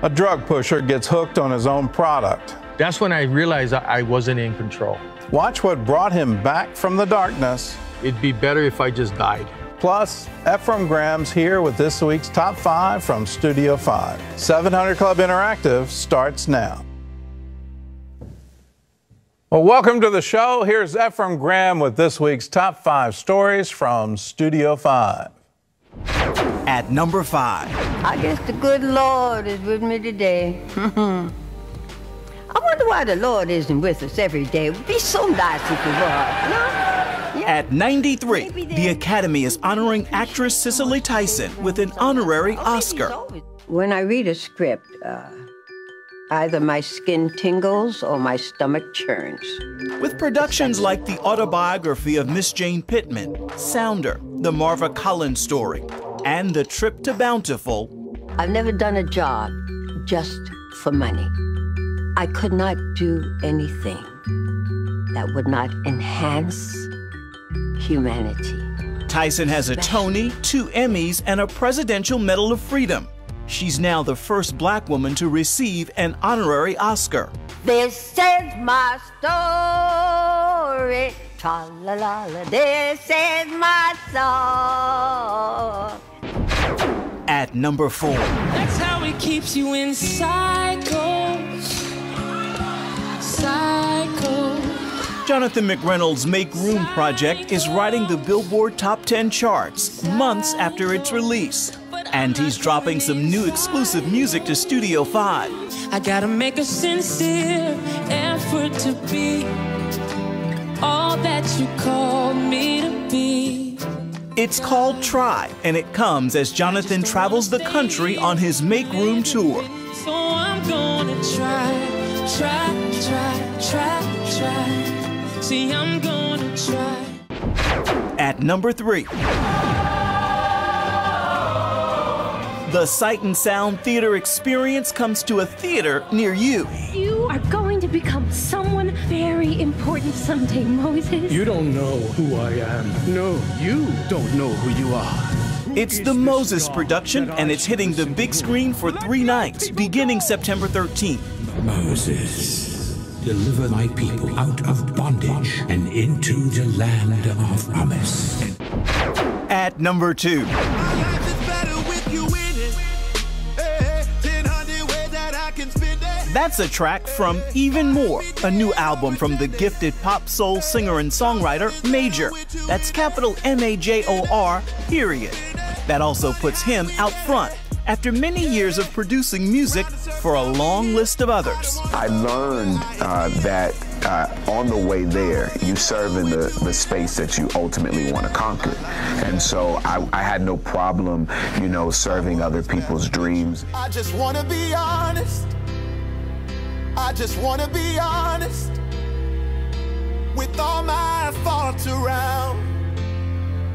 A drug pusher gets hooked on his own product. That's when I realized I wasn't in control. Watch what brought him back from the darkness. It'd be better if I just died. Plus, Ephraim Graham's here with this week's Top 5 from Studio 5. 700 Club Interactive starts now. Well, welcome to the show. Here's Ephraim Graham with this week's Top 5 stories from Studio 5. At number 5. I guess the good Lord is with me today. I wonder why the Lord isn't with us every day. It would be so nice if he was, no? Yeah. At 93, the Academy is honoring actress Cicely Tyson with an honorary Oscar. When I read a script, either my skin tingles or my stomach churns. With productions like the autobiography of Miss Jane Pittman, Sounder, the Marva Collins story, and The Trip to Bountiful. I've never done a job just for money. I could not do anything that would not enhance humanity. Tyson has a Tony, 2 Emmys, and a Presidential Medal of Freedom. She's now the first Black woman to receive an honorary Oscar. This is my story, tra-la-la-la, this is my song. At number 4. That's how it keeps you in cycles. Jonathan McReynolds' Make Room project is riding the Billboard Top 10 charts months after its release. And he's dropping some new exclusive music to Studio 5. I gotta make a sincere effort to be all that you called me to be. It's called Try, and it comes as Jonathan travels the country on his Make Room tour. So I'm gonna try. See, I'm gonna try. At number 3. The Sight and Sound Theater Experience comes to a theater near you. You are going to become someone very important someday, Moses. You don't know who I am. No, you don't know who you are. It's the Moses production, and it's hitting the big screen for 3 nights, beginning September 13th. Moses, deliver my people out of bondage and into the land of promise. At number 2. That's a track from Even More, a new album from the gifted pop soul singer and songwriter Major. That's capital M-A-J-O-R, period. That also puts him out front after many years of producing music for a long list of others. I learned that on the way there, you serve in the space that you ultimately want to conquer. And so I had no problem, serving other people's dreams. I just want to be honest. I just want to be honest. With all my faults around,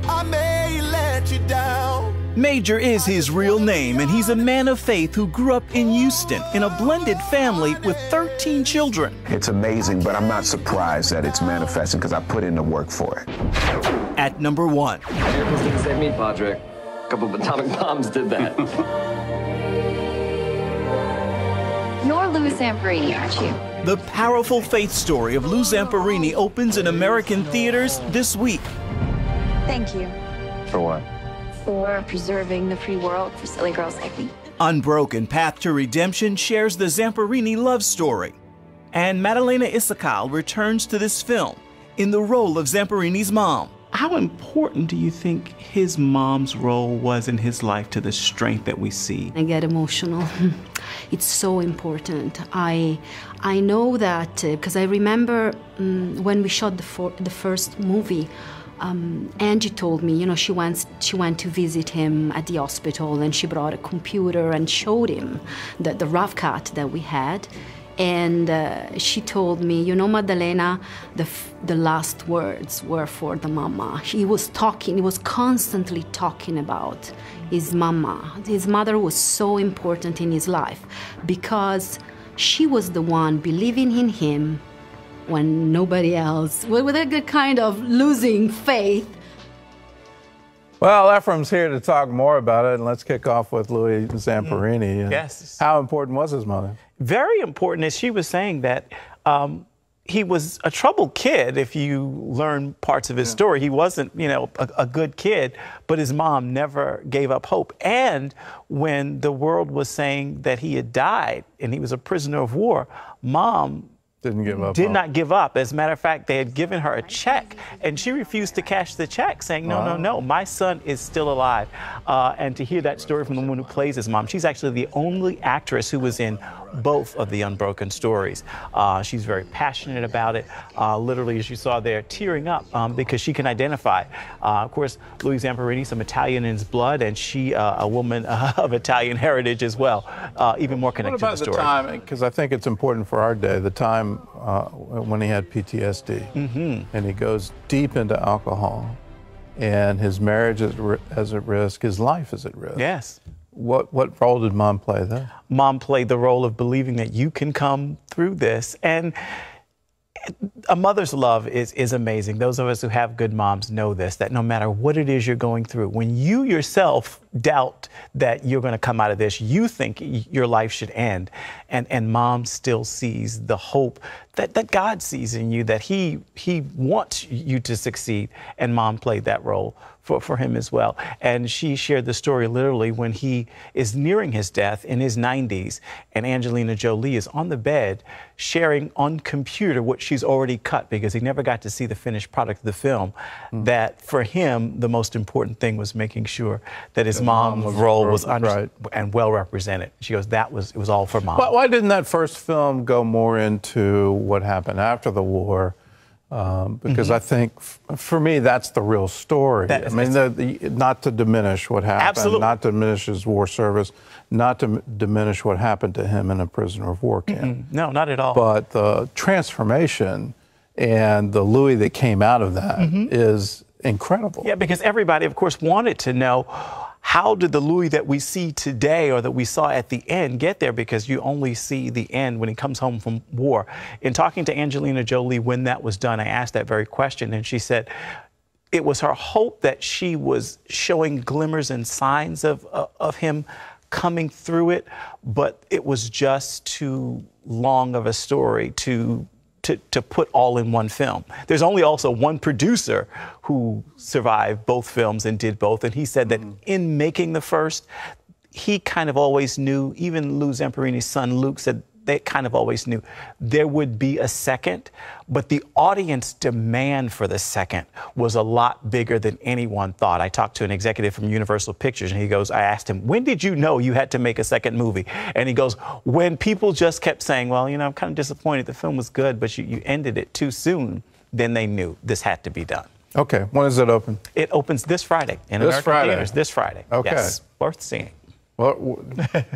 I may let you down. Major is his real name, and he's a man of faith who grew up in Houston in a blended family with 13 children. It's amazing, but I'm not surprised that it's manifesting because I put in the work for it. At number 1. Miracles didn't save me, Padre. A couple of atomic bombs did that. You're Lou Zamperini, aren't you? The powerful faith story of Lou Zamperini opens in American theaters this week. Thank you. For what? For preserving the free world for silly girls like me. Unbroken Path to Redemption shares the Zamperini love story. And Madalena Isakal returns to this film in the role of Zamperini's mom. How important do you think his mom's role was in his life to the strength that we see? I get emotional. It's so important. I know that because I remember when we shot the first movie, Angie told me, she went to visit him at the hospital, and she brought a computer and showed him the rough cut that we had. And she told me, Madalena, the last words were for the mama. He was constantly talking about his mama. His mother was so important in his life because she was the one believing in him when nobody else, with a kind of losing faith. Well, Ephraim's here to talk more about it, and let's kick off with Louis Zamperini. Yes. How important was his mother? Very important, as she was saying that he was a troubled kid. If you learn parts of his story, he wasn't, a good kid, but his mom never gave up hope. And when the world was saying that he had died and he was a prisoner of war, Mom didn't give up. Did not give up. As a matter of fact, they had given her a check, and she refused to cash the check, saying, no, my son is still alive. And to hear that story from the woman who plays his mom, she's actually the only actress who was in both of the Unbroken stories. She's very passionate about it. Literally, as you saw there, tearing up because she can identify. Of course, Louis Zamperini, some Italian in his blood, and she, a woman of Italian heritage as well, even more connected to the story. What about the time, because I think it's important for our day, the time when he had PTSD, and he goes deep into alcohol, and his marriage is at risk, his life is at risk. Yes. What role did Mom play then? Mom played the role of believing that you can come through this. And a mother's love is amazing. Those of us who have good moms know this, that no matter what it is you're going through, when you yourself doubt that you're going to come out of this, you think your life should end. And Mom still sees the hope that God sees in you, that he wants you to succeed. And Mom played that role for him as well. And she shared the story literally when he is nearing his death in his 90s, and Angelina Jolie is on the bed sharing on computer what she's already cut, because he never got to see the finished product of the film. That for him, the most important thing was making sure that his mom's role was understood and well represented. She goes, it was all for Mom. Why didn't that first film go more into what happened after the war? Because I think, for me, that's the real story. I mean, not to diminish what happened, Absolutely. Not to diminish his war service, not to diminish what happened to him in a prisoner of war camp. No, not at all. But the transformation and the Louis that came out of that is incredible. Yeah, because everybody, of course, wanted to know, how did the Louis that we see today, or that we saw at the end, get there? Because you only see the end when he comes home from war. In talking to Angelina Jolie when that was done, I asked that very question, and she said it was her hope that she was showing glimmers and signs of him coming through it, but it was just too long of a story to put all in one film. There's only also one producer who survived both films and did both, and he said that in making the first, he kind of always knew, even Lou Zamperini's son Luke said they kind of always knew there would be a second, but the audience demand for the second was a lot bigger than anyone thought. I talked to an executive from Universal Pictures, and he goes, I asked him, when did you know you had to make a second movie? And he goes, when people just kept saying, well, I'm kind of disappointed, the film was good, but you ended it too soon, then they knew this had to be done. Okay, when does it open? It opens this Friday in American theaters. This Friday. Okay. Yes, worth seeing. Well,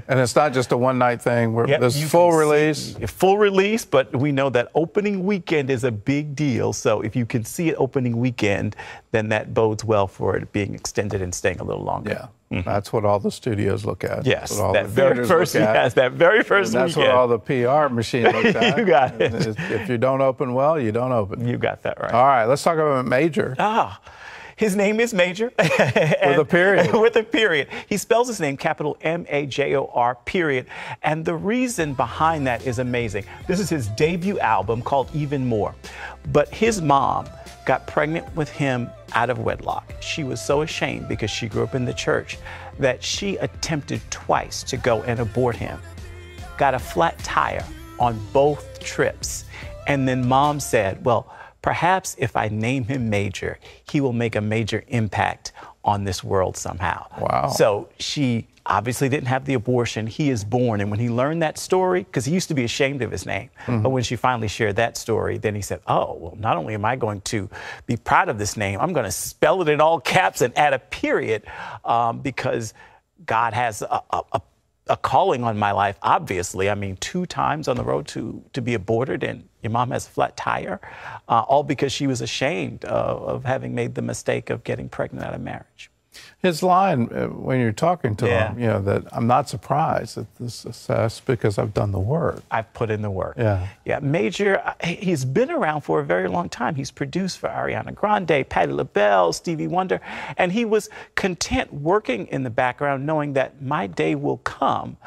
and it's not just a one-night thing. There's full release. Full release, but we know that opening weekend is a big deal. So if you can see it opening weekend, then that bodes well for it being extended and staying a little longer. Yeah, that's what all the studios look at. Yes, that very first weekend. Yes, that very first weekend. That's what all the PR machine looks at. You got it. If you don't open well, you don't open. You got that right. All right, let's talk about Major. His name is Major. With a period. With a period. He spells his name capital M-A-J-O-R, period. And the reason behind that is amazing. This is his debut album called Even More. But his mom got pregnant with him out of wedlock. She was so ashamed, because she grew up in the church, that she attempted twice to go and abort him. Got a flat tire on both trips. And then Mom said, well, perhaps if I name him Major, he will make a major impact on this world somehow. Wow. So she obviously didn't have the abortion. He is born. And when he learned that story, because he used to be ashamed of his name, but when she finally shared that story, then he said, oh, well, not only am I going to be proud of this name, I'm going to spell it in all caps and add a period, because God has a calling on my life, obviously. I mean, 2 times on the road to be aborted, and your mom has a flat tire, all because she was ashamed of having made the mistake of getting pregnant out of marriage. His line when you're talking to him, you know, that I'm not surprised at the success because I've done the work. I've put in the work. Yeah. Yeah, Major, he's been around for a very long time. He's produced for Ariana Grande, Patti LaBelle, Stevie Wonder, and he was content working in the background knowing that my day will come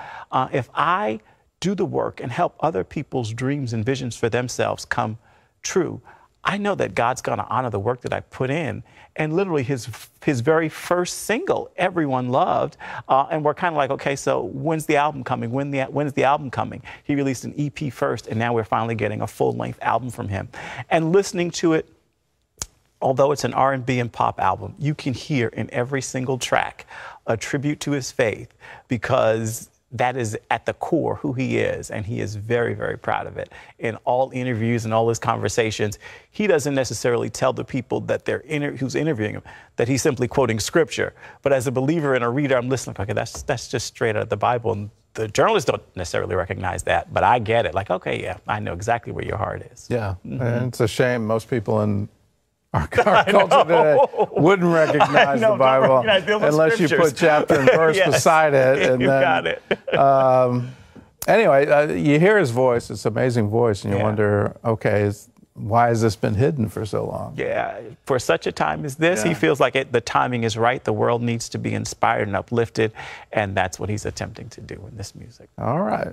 if I do the work and help other people's dreams and visions for themselves come true. I know that God's going to honor the work that I put in. And literally his very first single, everyone loved. And we're kind of like, okay, so when's the album coming? When's the album coming? He released an EP first, and now we're finally getting a full-length album from him. And listening to it, although it's an R&B and pop album, you can hear in every single track a tribute to his faith, because that is at the core who he is, and he is very, very proud of it. In all interviews and all his conversations, he doesn't necessarily tell the people that who's interviewing him that he's simply quoting scripture. But as a believer and a reader, I'm listening, okay, that's just straight out of the Bible. And the journalists don't necessarily recognize that, but I get it. Like, okay, yeah, I know exactly where your heart is. Yeah, and it's a shame most people in our culture today wouldn't recognize the Bible unless you put chapter and verse beside it. And you got it. Anyway, you hear his voice. It's an amazing voice, and you wonder, okay, why has this been hidden for so long? Yeah, for such a time as this, he feels like the timing is right. The world needs to be inspired and uplifted, and that's what he's attempting to do in this music. All right.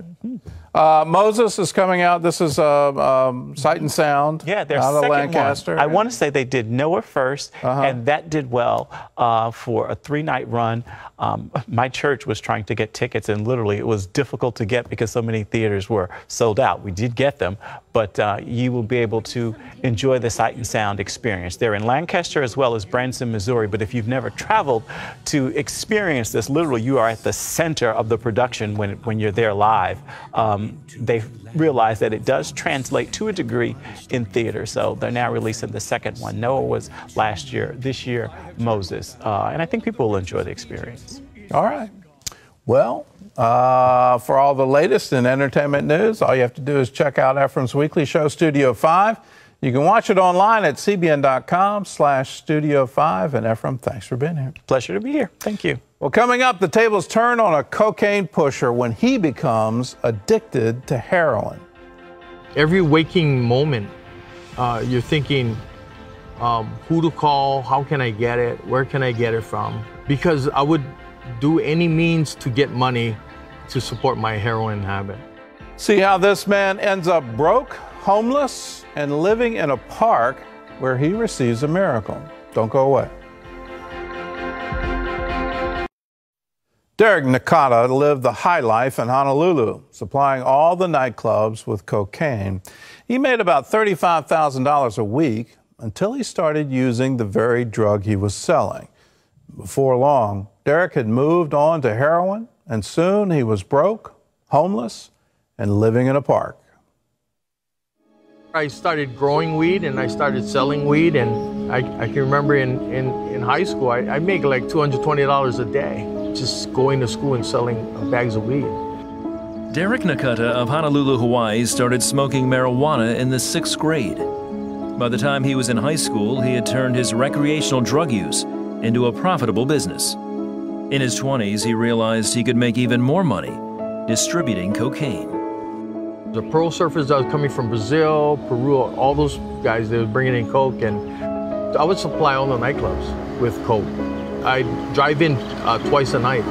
Moses is coming out. This is Sight and Sound. Yeah, their out of second Lancaster. one. I want to say they did Noah first, and that did well for a 3-night run. My church was trying to get tickets, and literally it was difficult to get because so many theaters were sold out. We did get them, but you will be able to enjoy the Sight and Sound experience. They're in Lancaster as well as Branson, Missouri, but if you've never traveled to experience this, literally you are at the center of the production when you're there live. They realize that it does translate to a degree in theater, so they're now releasing the second one. Noah was last year, this year, Moses, and I think people will enjoy the experience. All right. Well, for all the latest in entertainment news, all you have to do is check out Ephraim's weekly show, Studio 5. You can watch it online at cbn.com/Studio 5. And Ephraim, thanks for being here. Pleasure to be here. Thank you. Well, coming up, the tables turn on a cocaine pusher when he becomes addicted to heroin. Every waking moment, you're thinking, who to call, how can I get it, where can I get it from? Because I would do any means to get money to support my heroin habit. See how this man ends up broke, homeless, and living in a park where he receives a miracle. Don't go away. Derek Nakata lived the high life in Honolulu, supplying all the nightclubs with cocaine. He made about $35,000 a week until he started using the very drug he was selling. Before long, Derek had moved on to heroin, and soon he was broke, homeless, and living in a park. I started growing weed and I started selling weed, and I can remember in high school, I made like $220 a day just going to school and selling bags of weed. Derek Nakata of Honolulu, Hawaii started smoking marijuana in the 6th grade. By the time he was in high school, he had turned his recreational drug use into a profitable business. In his 20s, he realized he could make even more money distributing cocaine. The pearl surfers that was coming from Brazil, Peru, all those guys, they were bringing in coke, and I would supply all the nightclubs with coke. I'd drive in twice a night,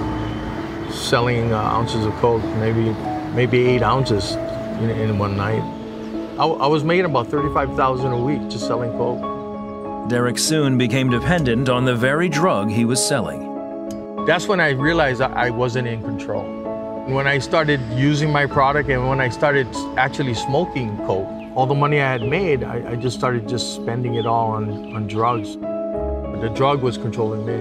selling ounces of coke, maybe 8 ounces in one night. I was making about $35,000 a week just selling coke. Derek soon became dependent on the very drug he was selling. That's when I realized I wasn't in control. When I started using my product and when I started actually smoking coke, all the money I had made, I just started spending it all on drugs. The drug was controlling me.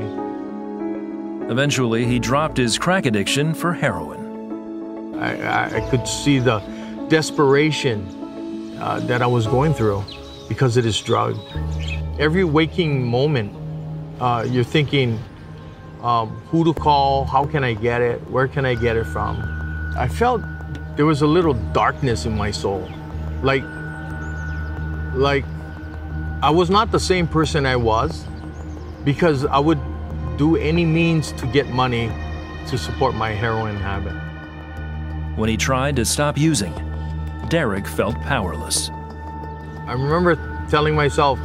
Eventually, he dropped his crack addiction for heroin. I could see the desperation that I was going through because of this drug. Every waking moment, you're thinking, who to call, how can I get it, where can I get it from? I felt there was a little darkness in my soul. Like I was not the same person I was, because I would do any means to get money to support my heroin habit. When he tried to stop using, Derek felt powerless. I remember telling myself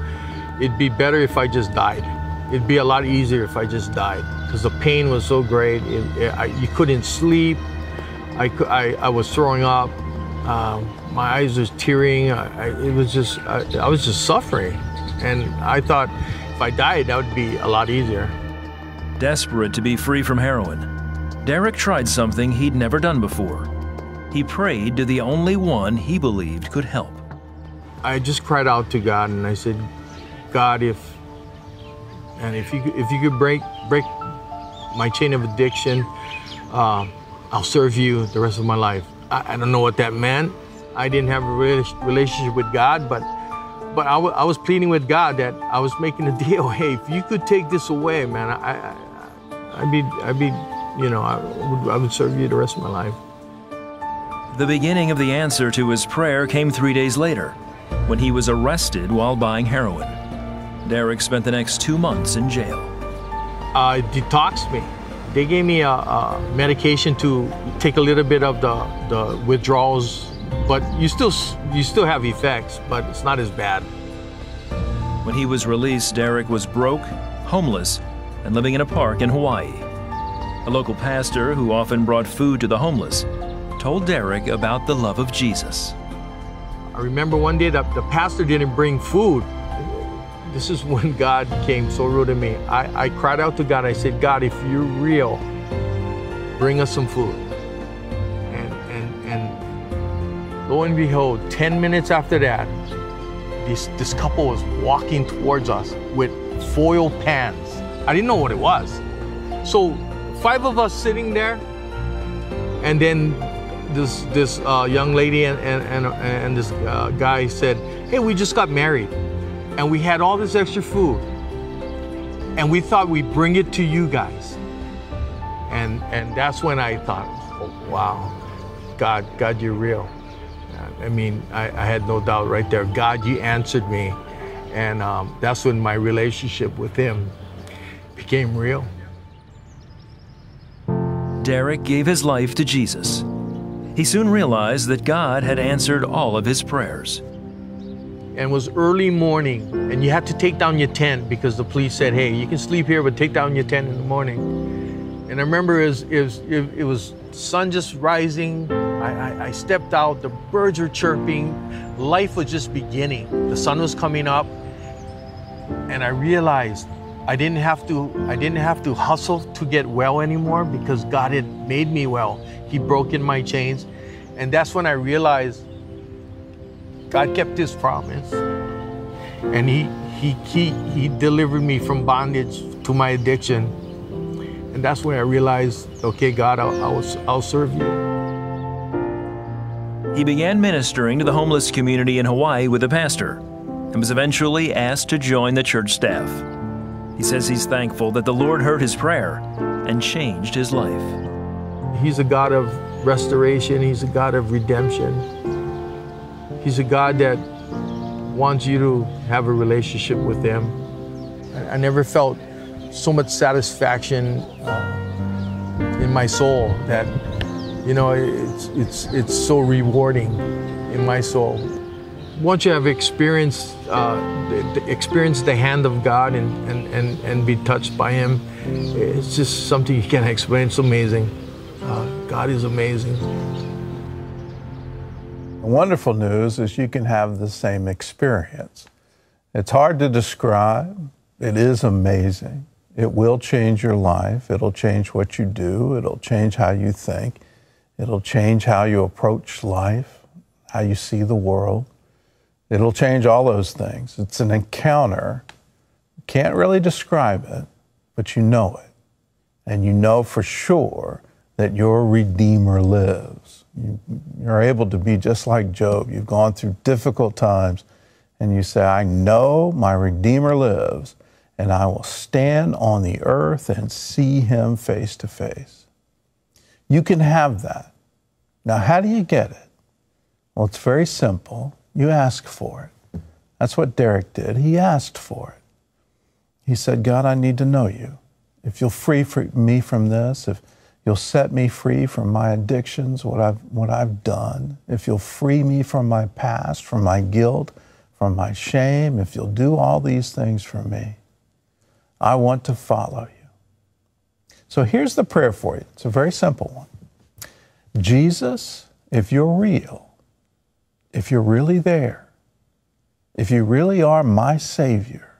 it'd be better if I just died. It'd be a lot easier if I just died, because the pain was so great. You couldn't sleep. I was throwing up. My eyes was tearing. I was just suffering. And I thought if I died, that would be a lot easier. Desperate to be free from heroin, Derek tried something he'd never done before. He prayed to the only one he believed could help. I just cried out to God and I said, God, if you could break my chain of addiction, I'll serve you the rest of my life. I don't know what that meant. I didn't have a relationship with God, but I was pleading with God that I was making a deal. Hey, if you could take this away, man, I would serve you the rest of my life. The beginning of the answer to his prayer came 3 days later, when he was arrested while buying heroin. Derek spent the next 2 months in jail. It detoxed me. They gave me a medication to take a little bit of the withdrawals, but you still have effects, but it's not as bad. When he was released, Derek was broke, homeless, and living in a park in Hawaii. A local pastor who often brought food to the homeless told Derek about the love of Jesus. I remember one day that the pastor didn't bring food. This is when God came so real to me. I cried out to God. I said, God, if you're real, bring us some food. And lo and behold, 10 minutes after that, this couple was walking towards us with foil pans. I didn't know what it was. So 5 of us sitting there, and then this young lady and this guy said, hey, we just got married and we had all this extra food and we thought we'd bring it to you guys. And that's when I thought, oh, wow, God, you're real. I mean, I had no doubt right there. God, you answered me. And that's when my relationship with him became real. Derek gave his life to Jesus. He soon realized that God had answered all of his prayers. And it was early morning, and you had to take down your tent because the police said, hey, you can sleep here, but take down your tent in the morning. And I remember it was sun just rising. I stepped out, the birds were chirping, life was just beginning. The sun was coming up, and I realized I didn't have to hustle to get well anymore because God had made me well. He broke in my chains. And that's when I realized God kept his promise. And he delivered me from bondage to my addiction. And that's when I realized, okay, God, I'll serve you. He began ministering to the homeless community in Hawaii with a pastor and was eventually asked to join the church staff. He says he's thankful that the Lord heard his prayer and changed his life. He's a God of restoration. He's a God of redemption. He's a God that wants you to have a relationship with him. I never felt so much satisfaction in my soul that, you know, it's so rewarding in my soul. Once you have experienced the hand of God and be touched by him, it's just something you can't explain. It's amazing. God is amazing. The wonderful news is you can have the same experience. It's hard to describe. It is amazing. It will change your life. It'll change what you do. It'll change how you think. It'll change how you approach life, how you see the world. It'll change all those things. It's an encounter. You can't really describe it, but you know it. And you know for sure that your Redeemer lives. You're able to be just like Job. You've gone through difficult times, and you say, I know my Redeemer lives, and I will stand on the earth and see him face to face. You can have that. Now, how do you get it? Well, it's very simple. You ask for it. That's what Derek did. He asked for it. He said, God, I need to know you. if you'll free me from this, if you'll set me free from my addictions, what I've done, if you'll free me from my past, from my guilt, from my shame, if you'll do all these things for me, I want to follow you. So here's the prayer for you. It's a very simple one. Jesus, if you're real, if you're really there, if you really are my Savior,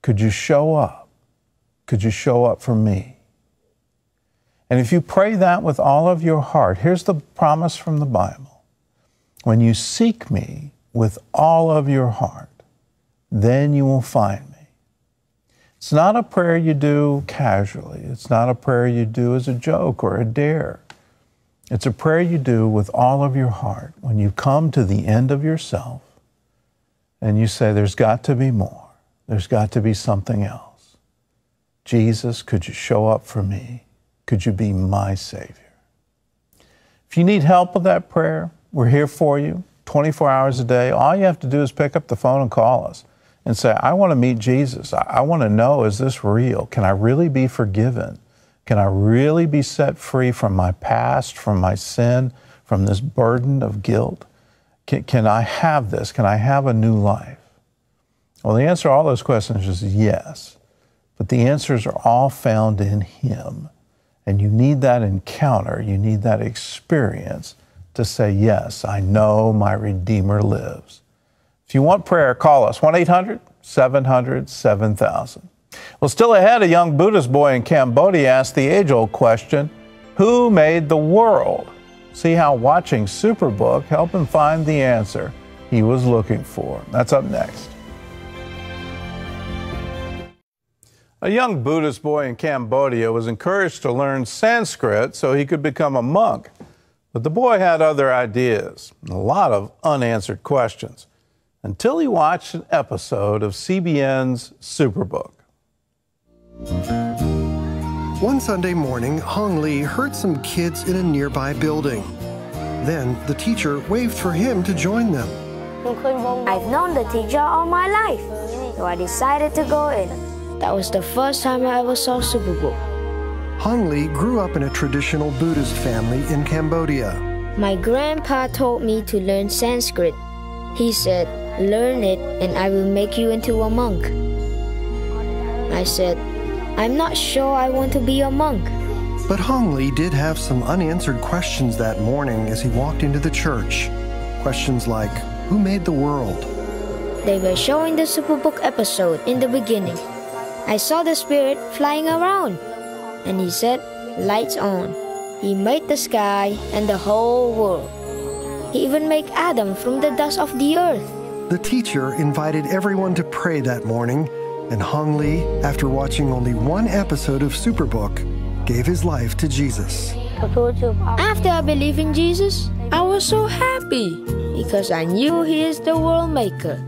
could you show up? Could you show up for me? And if you pray that with all of your heart, here's the promise from the Bible. When you seek me with all of your heart, then you will find me. It's not a prayer you do casually. It's not a prayer you do as a joke or a dare. It's a prayer you do with all of your heart when you come to the end of yourself and you say, there's got to be more. There's got to be something else. Jesus, could you show up for me? Could you be my Savior? If you need help with that prayer, we're here for you 24 hours a day. All you have to do is pick up the phone and call us and say, I want to meet Jesus. I want to know, is this real? Can I really be forgiven? Can I really be set free from my past, from my sin, from this burden of guilt? Can I have this? Can I have a new life? Well, the answer to all those questions is yes. But the answers are all found in Him. And you need that encounter, you need that experience to say, yes, I know my Redeemer lives. If you want prayer, call us, 1-800-700-7000. Well, still ahead, a young Buddhist boy in Cambodia asked the age-old question, who made the world? See how watching Superbook helped him find the answer he was looking for. That's up next. A young Buddhist boy in Cambodia was encouraged to learn Sanskrit so he could become a monk. But the boy had other ideas, a lot of unanswered questions, until he watched an episode of CBN's Superbook. One Sunday morning, Hong Lee heard some kids in a nearby building. Then the teacher waved for him to join them. I've known the teacher all my life, so I decided to go in. That was the first time I ever saw Superbook. Hong Lee grew up in a traditional Buddhist family in Cambodia. My grandpa told me to learn Sanskrit. He said, learn it and I will make you into a monk. I said, I'm not sure I want to be a monk. But Hong Lee did have some unanswered questions that morning as he walked into the church. Questions like, who made the world? They were showing the Superbook episode in the beginning. I saw the spirit flying around. And he said, lights on. He made the sky and the whole world. He even made Adam from the dust of the earth. The teacher invited everyone to pray that morning, and Hong Lee, after watching only one episode of Superbook, gave his life to Jesus. After I believed in Jesus, I was so happy because I knew He is the world maker.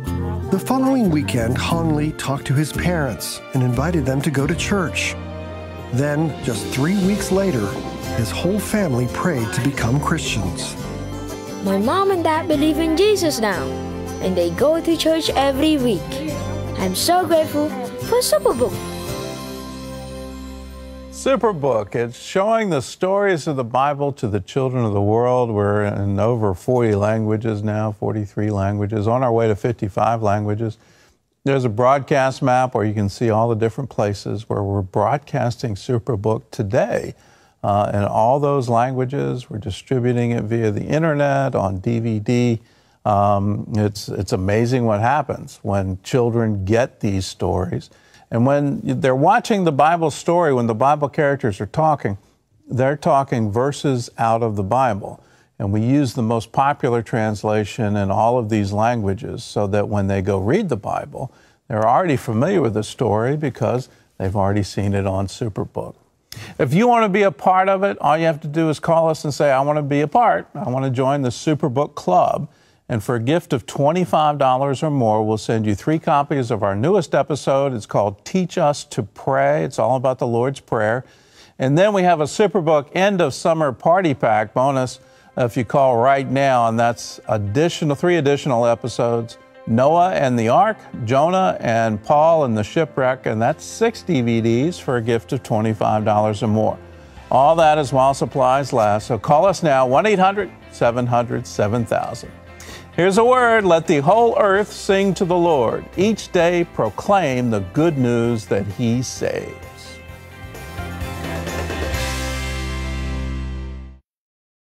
The following weekend, Hong Lee talked to his parents and invited them to go to church. Then, just 3 weeks later, his whole family prayed to become Christians. My mom and dad believe in Jesus now, and they go to church every week. I'm so grateful for Superbook. Superbook, it's showing the stories of the Bible to the children of the world. We're in over 40 languages now, 43 languages, on our way to 55 languages. There's a broadcast map where you can see all the different places where we're broadcasting Superbook today. In all those languages, we're distributing it via the internet, on DVD. It's amazing what happens when children get these stories. And when they're watching the Bible story, when the Bible characters are talking, they're talking verses out of the Bible. And we use the most popular translation in all of these languages so that when they go read the Bible, they're already familiar with the story because they've already seen it on Superbook. If you want to be a part of it, all you have to do is call us and say, I want to be a part. I want to join the Superbook Club. And for a gift of $25 or more, we'll send you 3 copies of our newest episode. It's called Teach Us to Pray. It's all about the Lord's Prayer. And then we have a Superbook End of Summer Party Pack bonus if you call right now, and that's 3 additional episodes Noah and the Ark, Jonah and Paul and the Shipwreck, and that's 6 DVDs for a gift of $25 or more. All that is while supplies last, so call us now, 1-800-700-7000. Here's a word, let the whole earth sing to the Lord. Each day proclaim the good news that He saved.